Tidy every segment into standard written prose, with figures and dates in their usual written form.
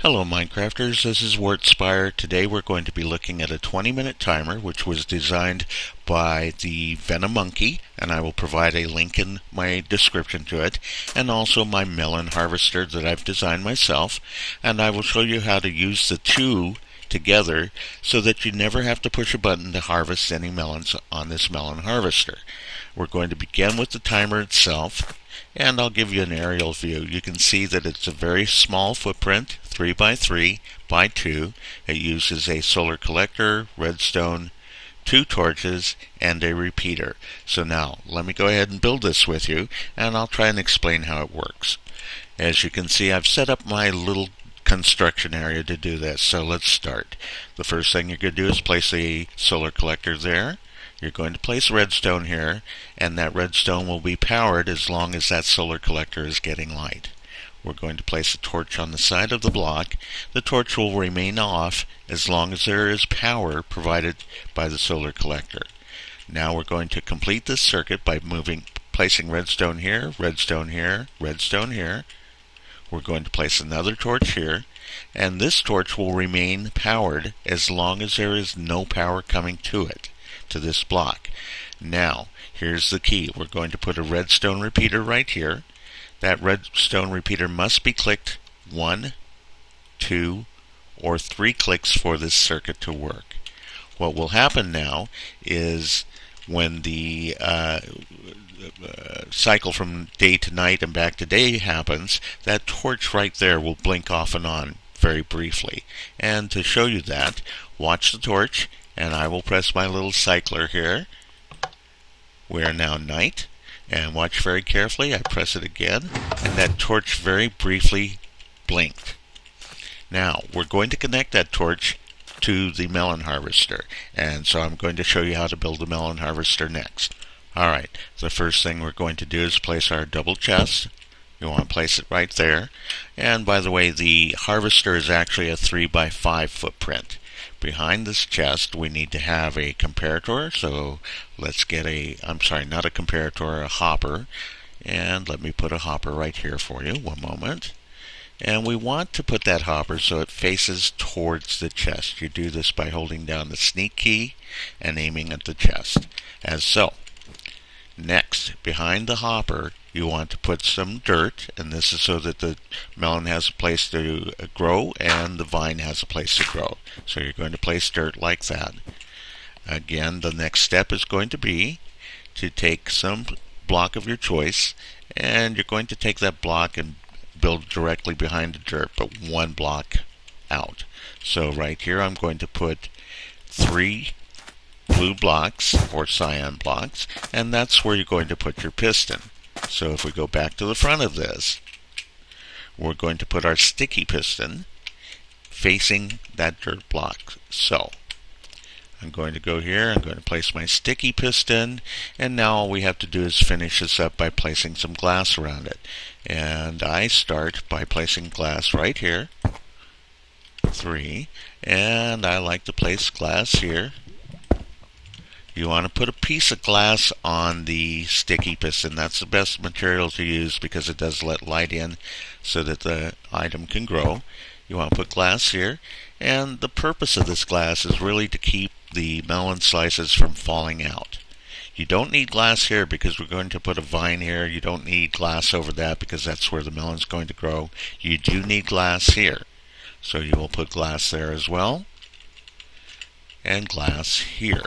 Hello Minecrafters, this is Wartspire. Today we're going to be looking at a 20-minute timer which was designed by TheVenomMonkey, and I will provide a link in my description to it, and also my melon harvester that I've designed myself, and I will show you how to use the two together so that you never have to push a button to harvest any melons on this melon harvester. We're going to begin with the timer itself, and I'll give you an aerial view. You can see that it's a very small footprint, 3 by 3 by 2. It uses a solar collector, redstone, 2 torches, and a repeater. So now, let me go ahead and build this with you, and I'll try and explain how it works. As you can see, I've set up my little construction area to do this, so let's start. The first thing you're going to do is place a solar collector there. You're going to place redstone here, and that redstone will be powered as long as that solar collector is getting light. We're going to place a torch on the side of the block. The torch will remain off as long as there is power provided by the solar collector. Now we're going to complete this circuit by placing redstone here, redstone here, redstone here. We're going to place another torch here, and this torch will remain powered as long as there is no power coming to it, to this block. Now, here's the key. We're going to put a redstone repeater right here. That redstone repeater must be clicked 1, 2, or 3 clicks for this circuit to work. What will happen now is when the cycle from day to night and back to day happens, that torch right there will blink off and on very briefly. And to show you that, watch the torch, and I will press my little cycler here. We are now night, and watch very carefully. I press it again, and that torch very briefly blinked. Now, we're going to connect that torch to the melon harvester, and so I'm going to show you how to build the melon harvester next. Alright, the first thing we're going to do is place our double chest. You want to place it right there. And by the way, the harvester is actually a 3 by 5 footprint. Behind this chest we need to have a comparator, so let's get not a comparator, a hopper. And let me put a hopper right here for you, one moment. And we want to put that hopper so it faces towards the chest. You do this by holding down the sneak key and aiming at the chest, as so. Next, behind the hopper, you want to put some dirt, and this is so that the melon has a place to grow and the vine has a place to grow. So you're going to place dirt like that. Again, the next step is going to be to take some block of your choice, and you're going to take that block and build directly behind the dirt, but one block out. So right here I'm going to put 3 blue blocks or cyan blocks, and that's where you're going to put your piston. So if we go back to the front of this, we're going to put our sticky piston facing that dirt block. So I'm going to go here, I'm going to place my sticky piston, and now all we have to do is finish this up by placing some glass around it. And I start by placing glass right here, 3, and I like to place glass here. You want to put a piece of glass on the sticky piston. That's the best material to use because it does let light in so that the item can grow. You want to put glass here, and the purpose of this glass is really to keep the melon slices from falling out. You don't need glass here because we're going to put a vine here. You don't need glass over that because that's where the melon's going to grow. You do need glass here, so you will put glass there as well, and glass here.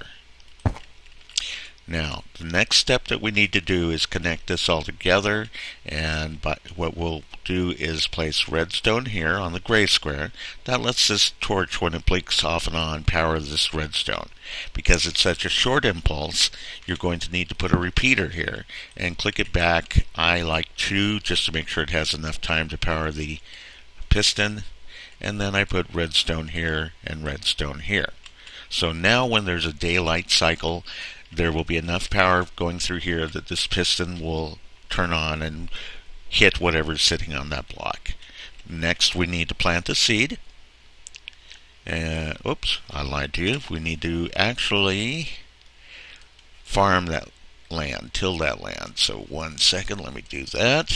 Now, the next step that we need to do is connect this all together, and what we'll do is place redstone here on the gray square. That lets this torch, when it blinks off and on, power this redstone. Because it's such a short impulse, you're going to need to put a repeater here and click it back. I like 2 just to make sure it has enough time to power the piston, and then I put redstone here and redstone here. So now when there's a daylight cycle, there will be enough power going through here that this piston will turn on and hit whatever's sitting on that block. Next, we need to plant a seed. Oops, I lied to you. We need to actually farm that land, till that land. So 1 second, let me do that.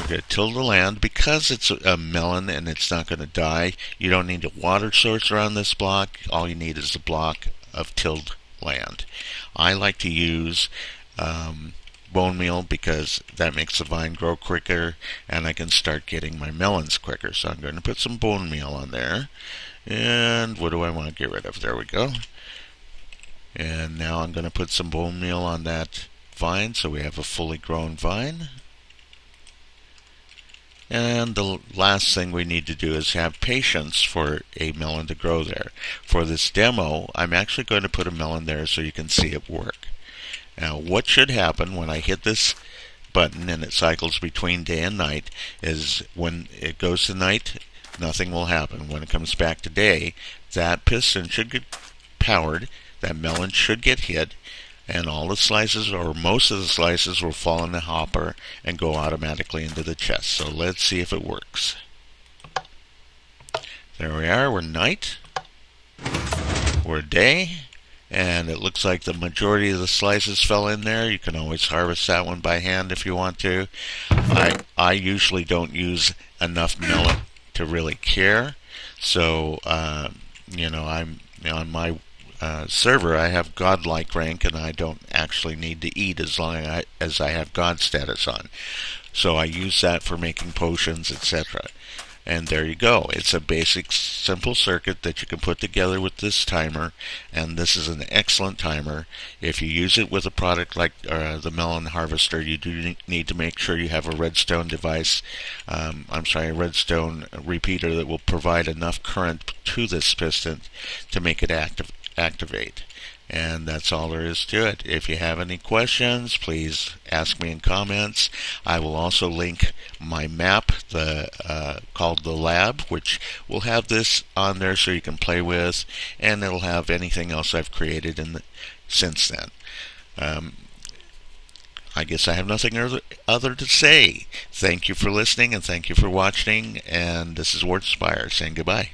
going to till the land. Because it's a melon and it's not going to die, you don't need a water source around this block. All you need is a block of tilled land. I like to use bone meal because that makes the vine grow quicker and I can start getting my melons quicker. So I'm going to put some bone meal on there. And what do I want to get rid of? There we go. And now I'm going to put some bone meal on that vine so we have a fully grown vine. And the last thing we need to do is have patience for a melon to grow there. For this demo, I'm actually going to put a melon there so you can see it work. Now, what should happen when I hit this button and it cycles between day and night is when it goes to night, nothing will happen. When it comes back to day, that piston should get powered, that melon should get hit, and all the slices, or most of the slices, will fall in the hopper and go automatically into the chest. So let's see if it works. There we are, we're night, we're day, and it looks like the majority of the slices fell in there. You can always harvest that one by hand if you want to. I usually don't use enough melon to really care. So, I'm on my server, I have godlike rank, and I don't actually need to eat as long as I have god status on. So I use that for making potions, etc. And there you go. It's a basic, simple circuit that you can put together with this timer, and this is an excellent timer. If you use it with a product like the Melon Harvester, you do need to make sure you have a redstone device, a redstone repeater that will provide enough current to this piston to make it activate. And that's all there is to it. If you have any questions, please ask me in comments. I will also link my map, called the lab, which will have this on there so you can play with, and it'll have anything else I've created since then. I guess I have nothing other to say. Thank you for listening, and thank you for watching, and this is Ward Spire saying goodbye.